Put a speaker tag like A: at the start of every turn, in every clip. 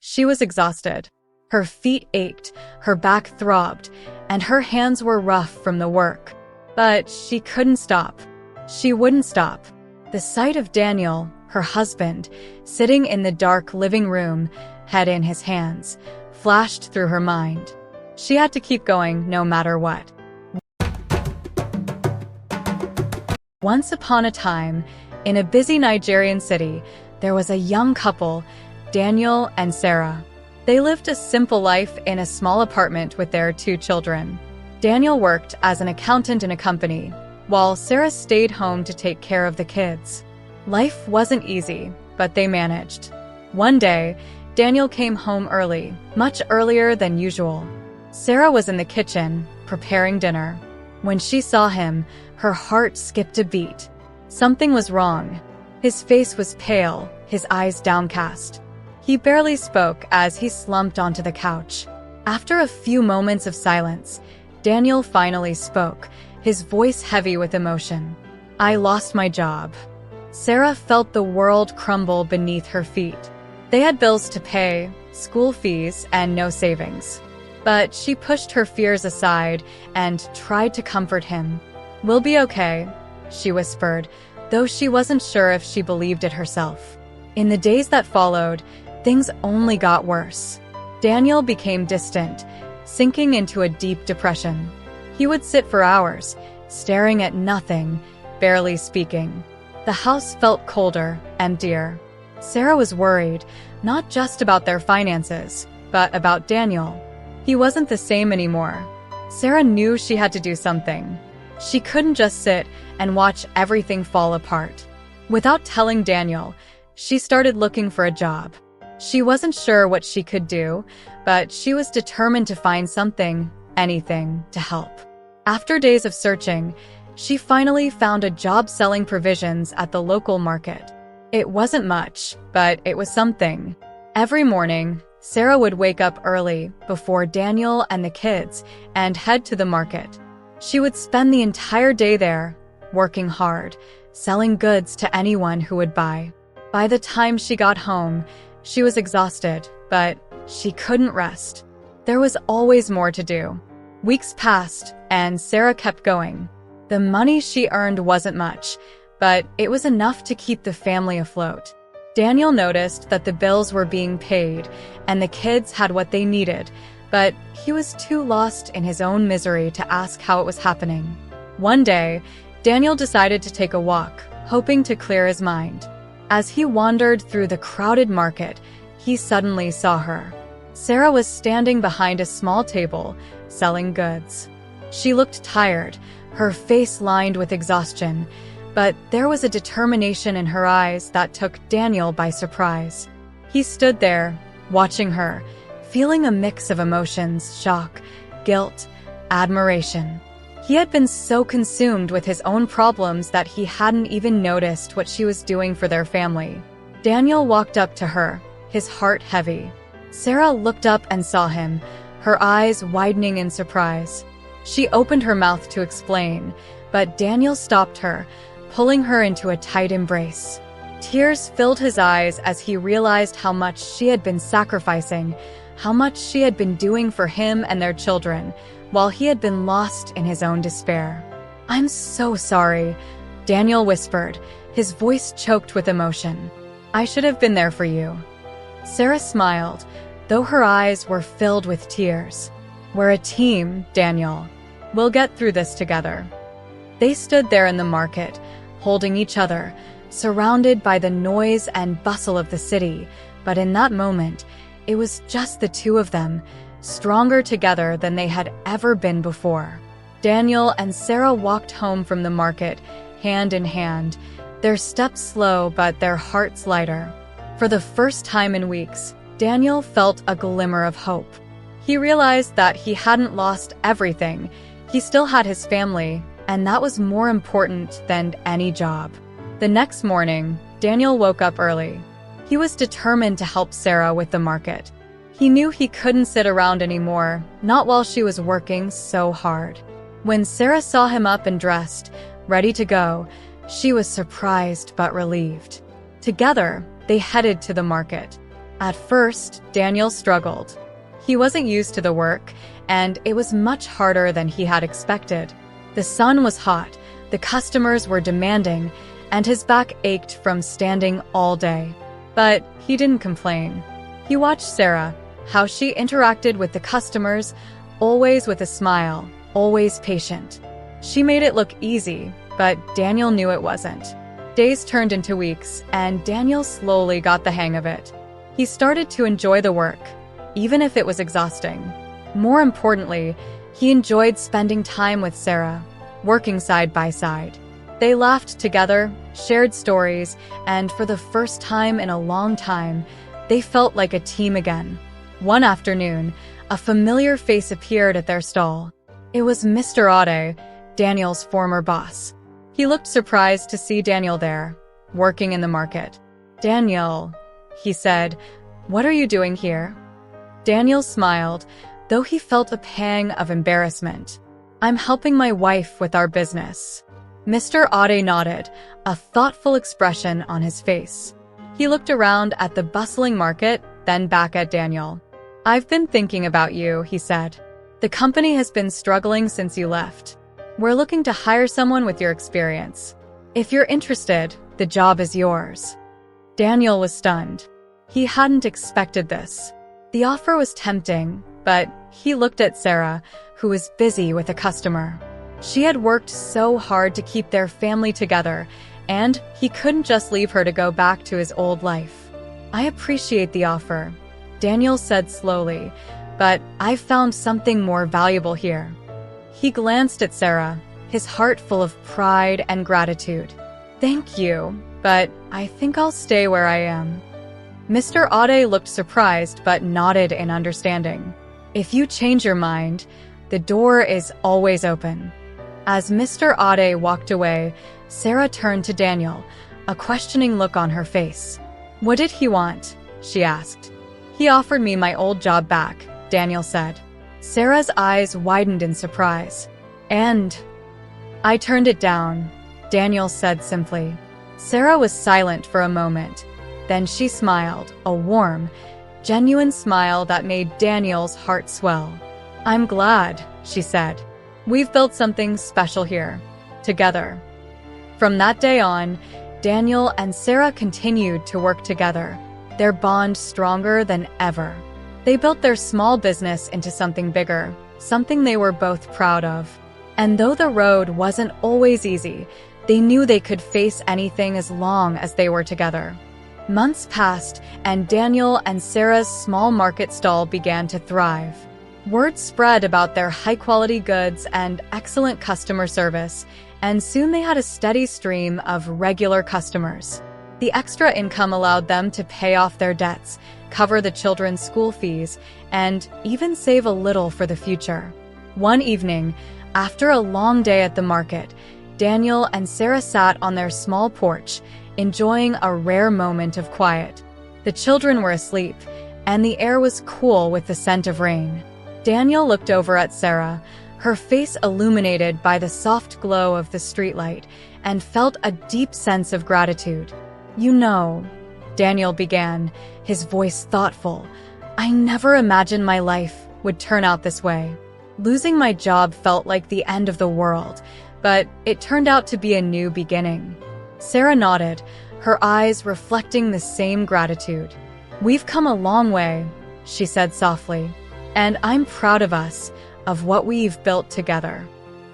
A: She was exhausted. Her feet ached, her back throbbed, and her hands were rough from the work. But she couldn't stop. She wouldn't stop. The sight of Daniel, her husband, sitting in the dark living room, head in his hands, flashed through her mind. She had to keep going no matter what. Once upon a time, in a busy Nigerian city, there was a young couple, Daniel and Sarah. They lived a simple life in a small apartment with their 2 children. Daniel worked as an accountant in a company, while Sarah stayed home to take care of the kids. Life wasn't easy, but they managed. One day, Daniel came home early, much earlier than usual. Sarah was in the kitchen, preparing dinner. When she saw him, her heart skipped a beat. Something was wrong. His face was pale, his eyes downcast. He barely spoke as he slumped onto the couch. After a few moments of silence, Daniel finally spoke, his voice heavy with emotion. "I lost my job." Sarah felt the world crumble beneath her feet. They had bills to pay, school fees, and no savings. But she pushed her fears aside and tried to comfort him. "We'll be okay," she whispered, though she wasn't sure if she believed it herself. In the days that followed, things only got worse. Daniel became distant, sinking into a deep depression. He would sit for hours, staring at nothing, barely speaking. The house felt colder, emptier. Sarah was worried, not just about their finances, but about Daniel. He wasn't the same anymore. Sarah knew she had to do something. She couldn't just sit and watch everything fall apart. Without telling Daniel, she started looking for a job. She wasn't sure what she could do, but she was determined to find something, anything, to help. After days of searching, she finally found a job selling provisions at the local market. It wasn't much, but it was something. Every morning, Sarah would wake up early, before Daniel and the kids, and head to the market. She would spend the entire day there, working hard, selling goods to anyone who would buy. By the time she got home, she was exhausted, but she couldn't rest. There was always more to do. Weeks passed, and Sarah kept going. The money she earned wasn't much, but it was enough to keep the family afloat. Daniel noticed that the bills were being paid, and the kids had what they needed, but he was too lost in his own misery to ask how it was happening. One day, Daniel decided to take a walk, hoping to clear his mind. As he wandered through the crowded market, he suddenly saw her. Sarah was standing behind a small table, selling goods. She looked tired, her face lined with exhaustion, but there was a determination in her eyes that took Daniel by surprise. He stood there, watching her, feeling a mix of emotions: shock, guilt, admiration. He had been so consumed with his own problems that he hadn't even noticed what she was doing for their family. Daniel walked up to her, his heart heavy. Sarah looked up and saw him, her eyes widening in surprise. She opened her mouth to explain, but Daniel stopped her, pulling her into a tight embrace. Tears filled his eyes as he realized how much she had been sacrificing, how much she had been doing for him and their children, while he had been lost in his own despair. "I'm so sorry," Daniel whispered, his voice choked with emotion. "I should have been there for you." Sarah smiled, though her eyes were filled with tears. "We're a team, Daniel. We'll get through this together." They stood there in the market, holding each other, surrounded by the noise and bustle of the city, but in that moment, it was just the two of them, stronger together than they had ever been before. Daniel and Sarah walked home from the market, hand in hand, their steps slow but their hearts lighter. For the first time in weeks, Daniel felt a glimmer of hope. He realized that he hadn't lost everything. He still had his family, and that was more important than any job. The next morning, Daniel woke up early. He was determined to help Sarah with the market. He knew he couldn't sit around anymore, not while she was working so hard. When Sarah saw him up and dressed, ready to go, she was surprised but relieved. Together, they headed to the market. At first, Daniel struggled. He wasn't used to the work, and it was much harder than he had expected. The sun was hot, the customers were demanding, and his back ached from standing all day. But he didn't complain. He watched Sarah, how she interacted with the customers, always with a smile, always patient. She made it look easy, but Daniel knew it wasn't. Days turned into weeks, and Daniel slowly got the hang of it. He started to enjoy the work, even if it was exhausting. More importantly, he enjoyed spending time with Sarah, working side by side. They laughed together, shared stories, and for the first time in a long time, they felt like a team again. One afternoon, a familiar face appeared at their stall. It was Mr. Ade, Daniel's former boss. He looked surprised to see Daniel there, working in the market. "Daniel," he said, "what are you doing here?" Daniel smiled, though he felt a pang of embarrassment. "I'm helping my wife with our business." Mr. Ade nodded, a thoughtful expression on his face. He looked around at the bustling market, then back at Daniel. "I've been thinking about you," he said. "The company has been struggling since you left. We're looking to hire someone with your experience. If you're interested, the job is yours." Daniel was stunned. He hadn't expected this. The offer was tempting, but he looked at Sarah, who was busy with a customer. She had worked so hard to keep their family together, and he couldn't just leave her to go back to his old life. "I appreciate the offer," Daniel said slowly, "but I've found something more valuable here." He glanced at Sarah, his heart full of pride and gratitude. "Thank you, but I think I'll stay where I am." Mr. Ade looked surprised but nodded in understanding. "If you change your mind, the door is always open." As Mr. Ade walked away, Sarah turned to Daniel, a questioning look on her face. "What did he want?" she asked. "He offered me my old job back," Daniel said. Sarah's eyes widened in surprise. "And?" "I turned it down," Daniel said simply. Sarah was silent for a moment. Then she smiled, a warm, genuine smile that made Daniel's heart swell. "I'm glad," she said. "We've built something special here, together." From that day on, Daniel and Sarah continued to work together, their bond stronger than ever. They built their small business into something bigger, something they were both proud of. And though the road wasn't always easy, they knew they could face anything as long as they were together. Months passed, and Daniel and Sarah's small market stall began to thrive. Word spread about their high-quality goods and excellent customer service, and soon they had a steady stream of regular customers. The extra income allowed them to pay off their debts, cover the children's school fees, and even save a little for the future. One evening, after a long day at the market, Daniel and Sarah sat on their small porch, enjoying a rare moment of quiet. The children were asleep, and the air was cool with the scent of rain. Daniel looked over at Sarah, her face illuminated by the soft glow of the streetlight, and felt a deep sense of gratitude. "You know," Daniel began, his voice thoughtful, "I never imagined my life would turn out this way. Losing my job felt like the end of the world, but it turned out to be a new beginning." Sarah nodded, her eyes reflecting the same gratitude. "We've come a long way," she said softly, "and I'm proud of us, of what we've built together."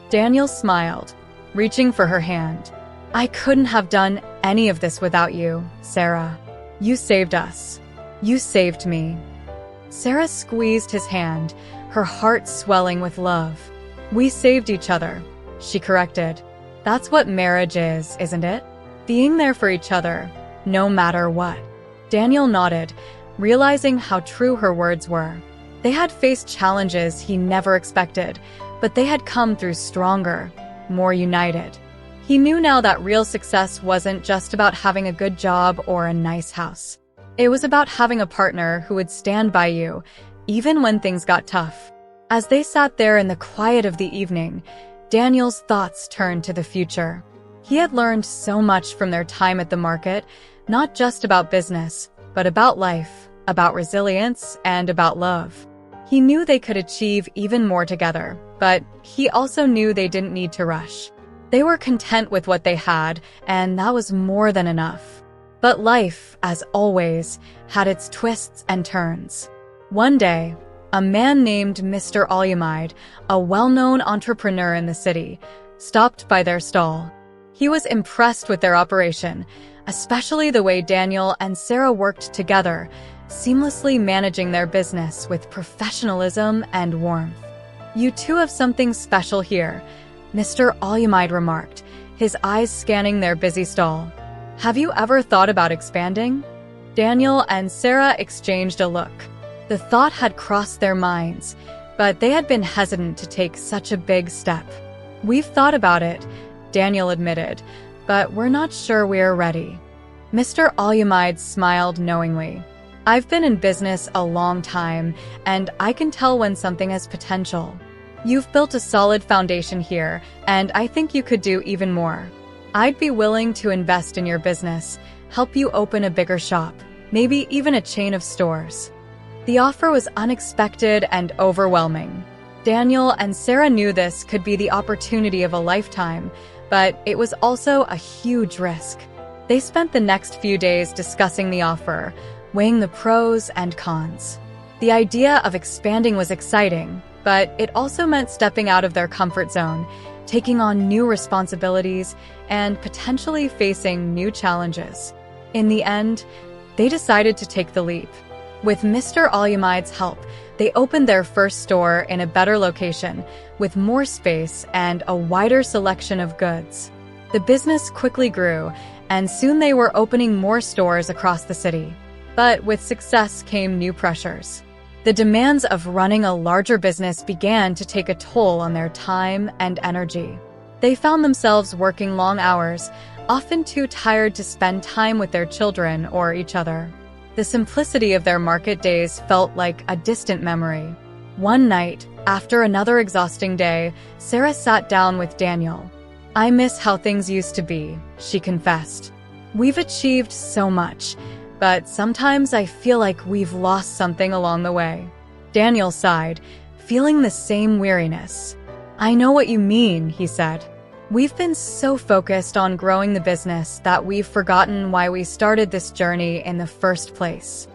A: Daniel smiled, reaching for her hand. "I couldn't have done any of this without you, Sarah. You saved us. You saved me." Sarah squeezed his hand, her heart swelling with love. "We saved each other," she corrected. "That's what marriage is, isn't it? Being there for each other, no matter what." Daniel nodded, realizing how true her words were. They had faced challenges he never expected, but they had come through stronger, more united. He knew now that real success wasn't just about having a good job or a nice house. It was about having a partner who would stand by you, even when things got tough. As they sat there in the quiet of the evening, Daniel's thoughts turned to the future. He had learned so much from their time at the market, not just about business, but about life, about resilience, and about love. He knew they could achieve even more together, but he also knew they didn't need to rush. They were content with what they had, and that was more than enough. But life, as always, had its twists and turns. One day, a man named Mr. Alumide, a well-known entrepreneur in the city, stopped by their stall. He was impressed with their operation, especially the way Daniel and Sarah worked together, seamlessly managing their business with professionalism and warmth. "You two have something special here," Mr. Alumide remarked, his eyes scanning their busy stall. "Have you ever thought about expanding?" Daniel and Sarah exchanged a look. The thought had crossed their minds, but they had been hesitant to take such a big step. "We've thought about it," Daniel admitted, "but we're not sure we're ready." Mr. Alumide smiled knowingly. "I've been in business a long time, and I can tell when something has potential. You've built a solid foundation here, and I think you could do even more. I'd be willing to invest in your business, help you open a bigger shop, maybe even a chain of stores." The offer was unexpected and overwhelming. Daniel and Sarah knew this could be the opportunity of a lifetime, but it was also a huge risk. They spent the next few days discussing the offer, weighing the pros and cons. The idea of expanding was exciting, but it also meant stepping out of their comfort zone, taking on new responsibilities, and potentially facing new challenges. In the end, they decided to take the leap. With Mr. Alumide's help, they opened their first store in a better location, with more space and a wider selection of goods. The business quickly grew, and soon they were opening more stores across the city. But with success came new pressures. The demands of running a larger business began to take a toll on their time and energy. They found themselves working long hours, often too tired to spend time with their children or each other. The simplicity of their market days felt like a distant memory. One night, after another exhausting day, Sarah sat down with Daniel. "I miss how things used to be," she confessed. "We've achieved so much, but sometimes I feel like we've lost something along the way." Daniel sighed, feeling the same weariness. "I know what you mean," he said. "We've been so focused on growing the business that we've forgotten why we started this journey in the first place."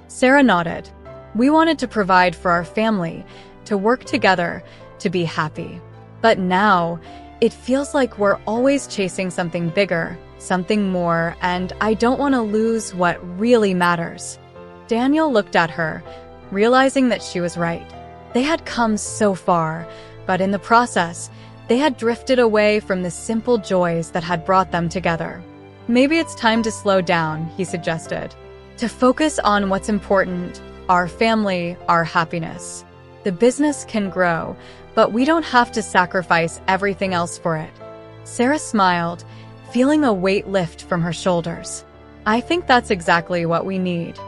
A: Sarah nodded. "We wanted to provide for our family, to work together, to be happy. But now, it feels like we're always chasing something bigger, something more, and I don't want to lose what really matters." Daniel looked at her, realizing that she was right. They had come so far, but in the process, they had drifted away from the simple joys that had brought them together. "Maybe it's time to slow down," he suggested. "To focus on what's important, our family, our happiness. The business can grow, but we don't have to sacrifice everything else for it." Sarah smiled, feeling a weight lift from her shoulders. "I think that's exactly what we need."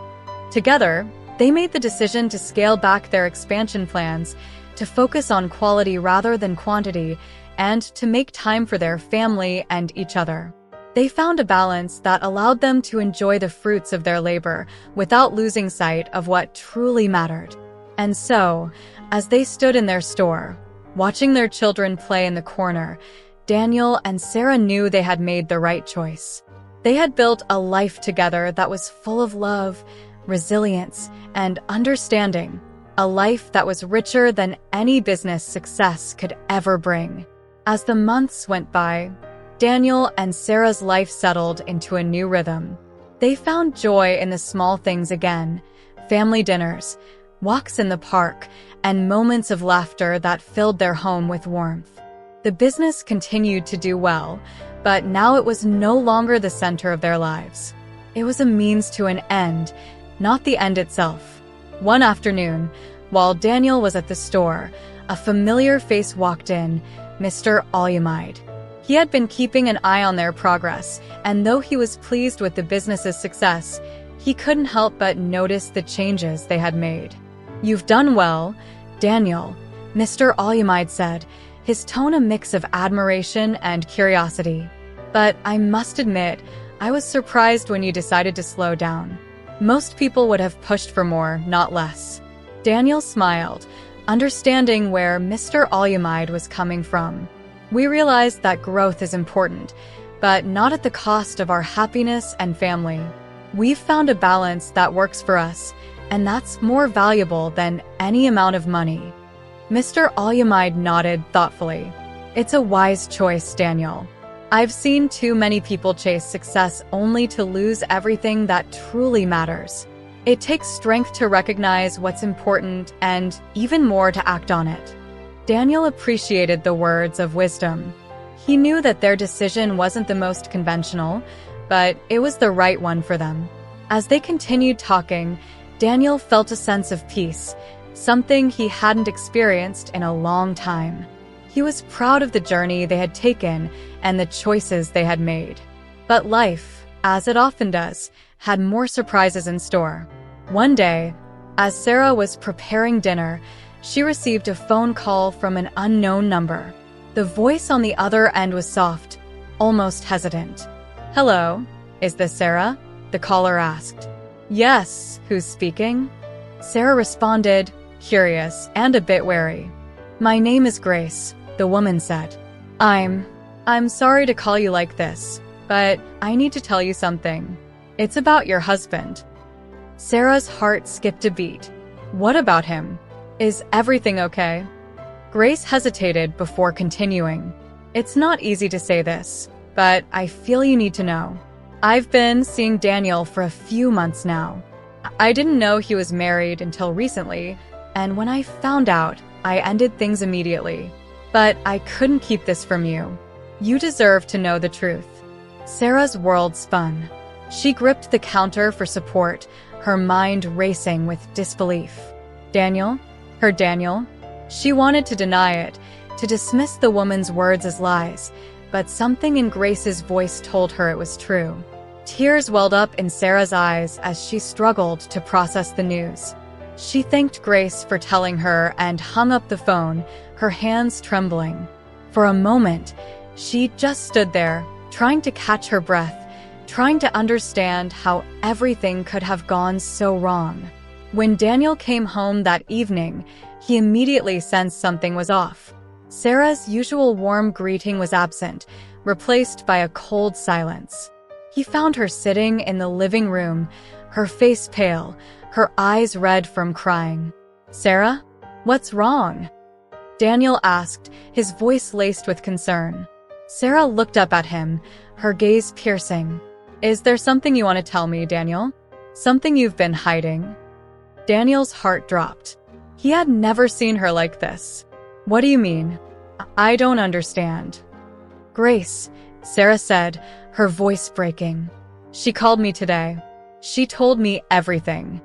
A: Together, they made the decision to scale back their expansion plans, to focus on quality rather than quantity, and to make time for their family and each other. They found a balance that allowed them to enjoy the fruits of their labor without losing sight of what truly mattered. And so, as they stood in their store, watching their children play in the corner, Daniel and Sarah knew they had made the right choice. They had built a life together that was full of love, resilience, and understanding. A life that was richer than any business success could ever bring. As the months went by, Daniel and Sarah's life settled into a new rhythm. They found joy in the small things again: family dinners, walks in the park, and moments of laughter that filled their home with warmth. The business continued to do well, but now it was no longer the center of their lives. It was a means to an end, not the end itself. One afternoon, while Daniel was at the store, a familiar face walked in, Mr. Alumide. He had been keeping an eye on their progress, and though he was pleased with the business's success, he couldn't help but notice the changes they had made. "You've done well, Daniel," Mr. Alumide said, his tone a mix of admiration and curiosity. "But I must admit, I was surprised when you decided to slow down." Most people would have pushed for more, not less. Daniel smiled, understanding where Mr. Olyamide was coming from. We realized that growth is important, but not at the cost of our happiness and family. We've found a balance that works for us, and that's more valuable than any amount of money. Mr. Olyamide nodded thoughtfully. It's a wise choice, Daniel. I've seen too many people chase success only to lose everything that truly matters. It takes strength to recognize what's important and even more to act on it. Daniel appreciated the words of wisdom. He knew that their decision wasn't the most conventional, but it was the right one for them. As they continued talking, Daniel felt a sense of peace, something he hadn't experienced in a long time. He was proud of the journey they had taken and the choices they had made. But life, as it often does, had more surprises in store. One day, as Sarah was preparing dinner, she received a phone call from an unknown number. The voice on the other end was soft, almost hesitant. "Hello, is this Sarah?" the caller asked. "Yes, who's speaking?" Sarah responded, curious and a bit wary. "My name is Grace," the woman said. I'm sorry to call you like this, but I need to tell you something. It's about your husband." Sarah's heart skipped a beat. What about him? Is everything okay? Grace hesitated before continuing. "It's not easy to say this, but I feel you need to know. I've been seeing Daniel for a few months now. I didn't know he was married until recently, and when I found out, I ended things immediately. But I couldn't keep this from you. You deserve to know the truth." Sarah's world spun. She gripped the counter for support, her mind racing with disbelief. Daniel? Her Daniel? She wanted to deny it, to dismiss the woman's words as lies, but something in Grace's voice told her it was true. Tears welled up in Sarah's eyes as she struggled to process the news. She thanked Grace for telling her and hung up the phone, her hands trembling. For a moment, she just stood there, trying to catch her breath, trying to understand how everything could have gone so wrong. When Daniel came home that evening, he immediately sensed something was off. Sarah's usual warm greeting was absent, replaced by a cold silence. He found her sitting in the living room, her face pale, her eyes red from crying. "Sarah, what's wrong?" Daniel asked, his voice laced with concern. Sarah looked up at him, her gaze piercing. "Is there something you want to tell me, Daniel? Something you've been hiding?" Daniel's heart dropped. He had never seen her like this. "What do you mean? I don't understand." "Grace," Sarah said, her voice breaking. "She called me today. She told me everything."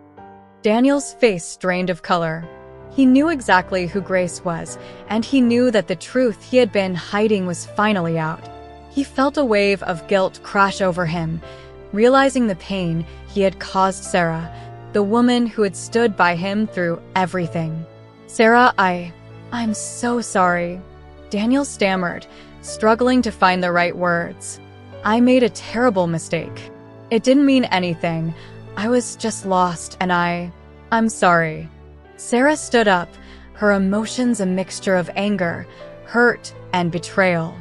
A: Daniel's face drained of color. He knew exactly who Grace was, and he knew that the truth he had been hiding was finally out. He felt a wave of guilt crash over him, realizing the pain he had caused Sarah, the woman who had stood by him through everything. "Sarah, I'm so sorry," Daniel stammered, struggling to find the right words. "I made a terrible mistake. It didn't mean anything. I was just lost, and I'm sorry." Sarah stood up, her emotions a mixture of anger, hurt, and betrayal.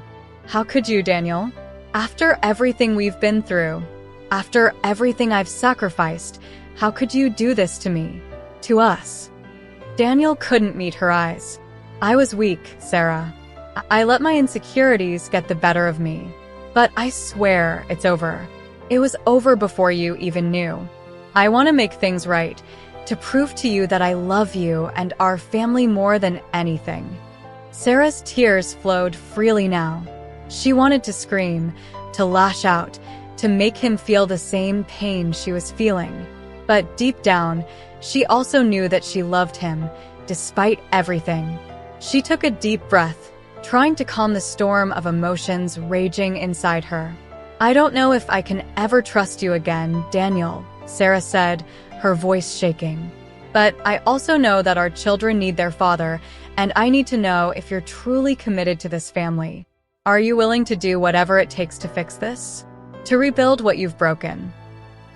A: "How could you, Daniel? After everything we've been through, after everything I've sacrificed, how could you do this to me? To us?" Daniel couldn't meet her eyes. "I was weak, Sarah. I let my insecurities get the better of me. But I swear it's over. It was over before you even knew. I want to make things right, to prove to you that I love you and our family more than anything." Sarah's tears flowed freely now. She wanted to scream, to lash out, to make him feel the same pain she was feeling. But deep down, she also knew that she loved him, despite everything. She took a deep breath, trying to calm the storm of emotions raging inside her. "I don't know if I can ever trust you again, Daniel," Sarah said, her voice shaking. "But I also know that our children need their father, and I need to know if you're truly committed to this family. Are you willing to do whatever it takes to fix this? To rebuild what you've broken?"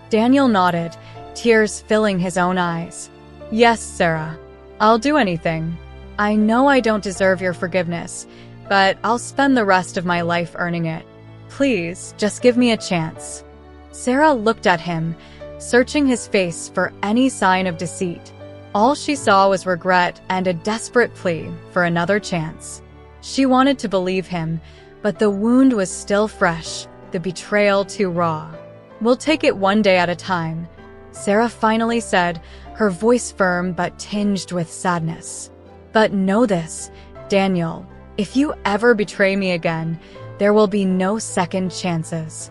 A: Daniel nodded, tears filling his own eyes. "Yes, Sarah. I'll do anything. I know I don't deserve your forgiveness, but I'll spend the rest of my life earning it. Please, just give me a chance." Sarah looked at him, searching his face for any sign of deceit. All she saw was regret and a desperate plea for another chance. She wanted to believe him, but the wound was still fresh, the betrayal too raw. "We'll take it one day at a time," Sarah finally said, her voice firm but tinged with sadness. "But know this, Daniel, if you ever betray me again, there will be no second chances."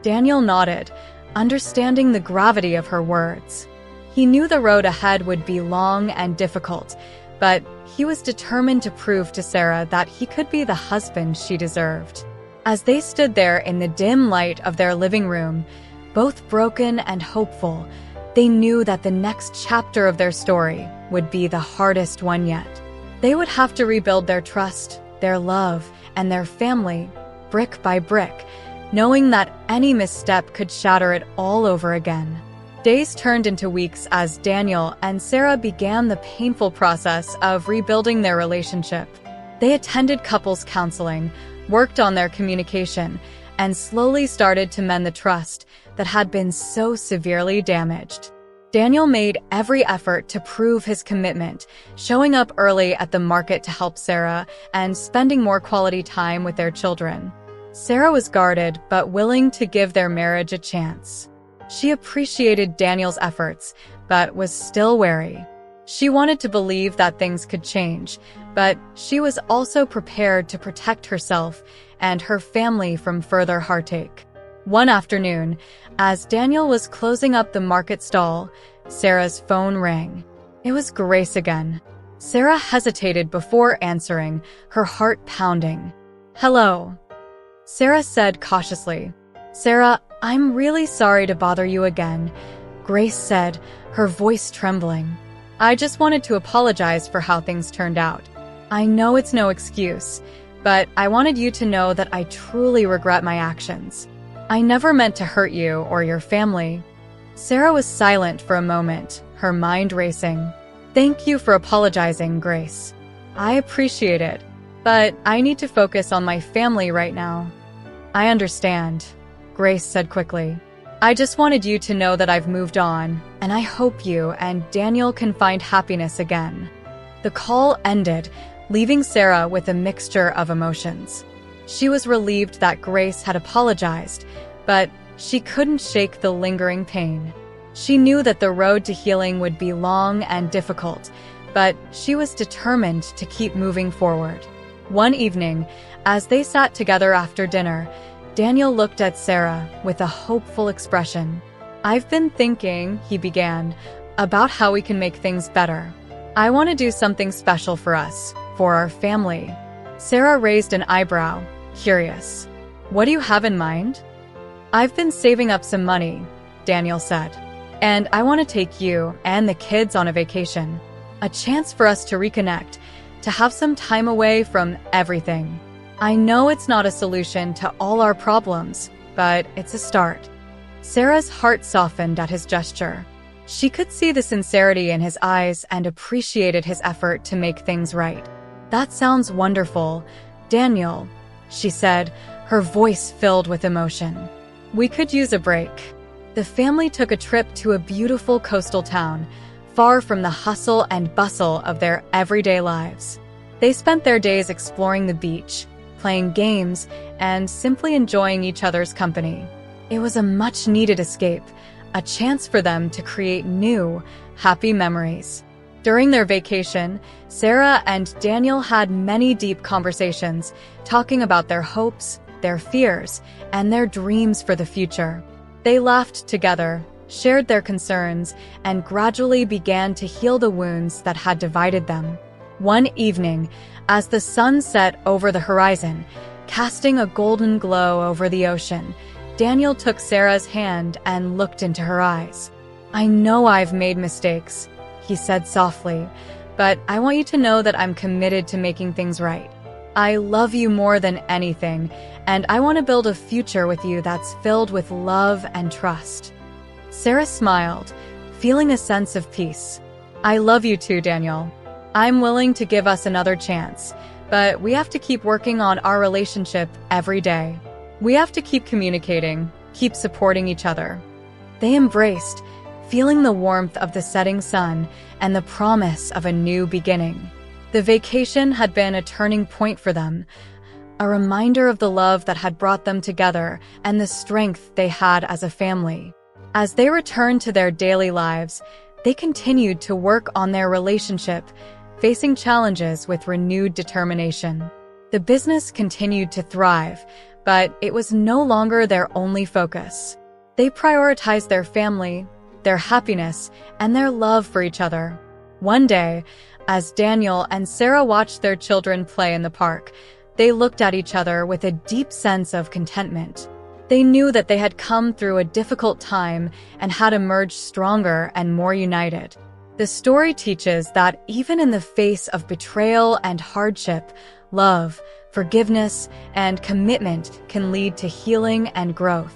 A: Daniel nodded, understanding the gravity of her words. He knew the road ahead would be long and difficult, but he was determined to prove to Sarah that he could be the husband she deserved. As they stood there in the dim light of their living room, both broken and hopeful, they knew that the next chapter of their story would be the hardest one yet. They would have to rebuild their trust, their love, and their family, brick by brick, knowing that any misstep could shatter it all over again. Days turned into weeks as Daniel and Sarah began the painful process of rebuilding their relationship. They attended couples counseling, worked on their communication, and slowly started to mend the trust that had been so severely damaged. Daniel made every effort to prove his commitment, showing up early at the market to help Sarah and spending more quality time with their children. Sarah was guarded but willing to give their marriage a chance. She appreciated Daniel's efforts, but was still wary. She wanted to believe that things could change, but she was also prepared to protect herself and her family from further heartache. One afternoon, as Daniel was closing up the market stall, Sarah's phone rang. It was Grace again. Sarah hesitated before answering, her heart pounding. "Hello," Sarah said cautiously. "Sarah, I'm really sorry to bother you again," Grace said, her voice trembling. "I just wanted to apologize for how things turned out. I know it's no excuse, but I wanted you to know that I truly regret my actions. I never meant to hurt you or your family." Sarah was silent for a moment, her mind racing. "Thank you for apologizing, Grace. I appreciate it, but I need to focus on my family right now." "I understand," Grace said quickly. "I just wanted you to know that I've moved on, and I hope you and Daniel can find happiness again." The call ended, leaving Sarah with a mixture of emotions. She was relieved that Grace had apologized, but she couldn't shake the lingering pain. She knew that the road to healing would be long and difficult, but she was determined to keep moving forward. One evening, as they sat together after dinner, Daniel looked at Sarah with a hopeful expression. "I've been thinking," he began, "about how we can make things better. I want to do something special for us, for our family." Sarah raised an eyebrow, curious. "What do you have in mind?" "I've been saving up some money," Daniel said, "and I want to take you and the kids on a vacation. A chance for us to reconnect, to have some time away from everything. I know it's not a solution to all our problems, but it's a start." Sarah's heart softened at his gesture. She could see the sincerity in his eyes and appreciated his effort to make things right. "That sounds wonderful, Daniel," she said, her voice filled with emotion. "We could use a break." The family took a trip to a beautiful coastal town, far from the hustle and bustle of their everyday lives. They spent their days exploring the beach, playing games, and simply enjoying each other's company. It was a much-needed escape, a chance for them to create new, happy memories. During their vacation, Sarah and Daniel had many deep conversations, talking about their hopes, their fears, and their dreams for the future. They laughed together, shared their concerns, and gradually began to heal the wounds that had divided them. One evening, as the sun set over the horizon, casting a golden glow over the ocean, Daniel took Sarah's hand and looked into her eyes. "I know I've made mistakes," he said softly, "but I want you to know that I'm committed to making things right. I love you more than anything, and I want to build a future with you that's filled with love and trust." Sarah smiled, feeling a sense of peace. I love you too, Daniel. I'm willing to give us another chance, but we have to keep working on our relationship every day. We have to keep communicating, keep supporting each other. They embraced, feeling the warmth of the setting sun and the promise of a new beginning. The vacation had been a turning point for them, a reminder of the love that had brought them together and the strength they had as a family. As they returned to their daily lives, they continued to work on their relationship, facing challenges with renewed determination. The business continued to thrive, but it was no longer their only focus. They prioritized their family, their happiness, and their love for each other. One day, as Daniel and Sarah watched their children play in the park, they looked at each other with a deep sense of contentment. They knew that they had come through a difficult time and had emerged stronger and more united. The story teaches that even in the face of betrayal and hardship, love, forgiveness, and commitment can lead to healing and growth.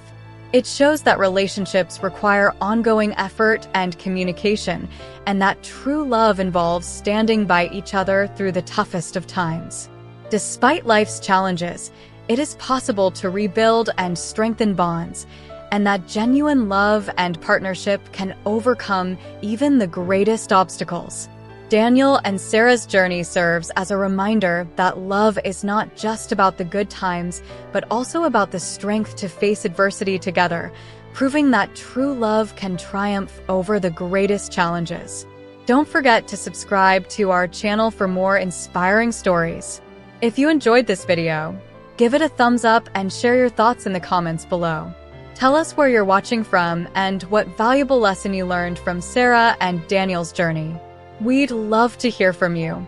A: It shows that relationships require ongoing effort and communication, and that true love involves standing by each other through the toughest of times. Despite life's challenges, it is possible to rebuild and strengthen bonds, and that genuine love and partnership can overcome even the greatest obstacles. Daniel and Sarah's journey serves as a reminder that love is not just about the good times, but also about the strength to face adversity together, proving that true love can triumph over the greatest challenges. Don't forget to subscribe to our channel for more inspiring stories. If you enjoyed this video, give it a thumbs up and share your thoughts in the comments below. Tell us where you're watching from and what valuable lesson you learned from Sarah and Daniel's journey. We'd love to hear from you.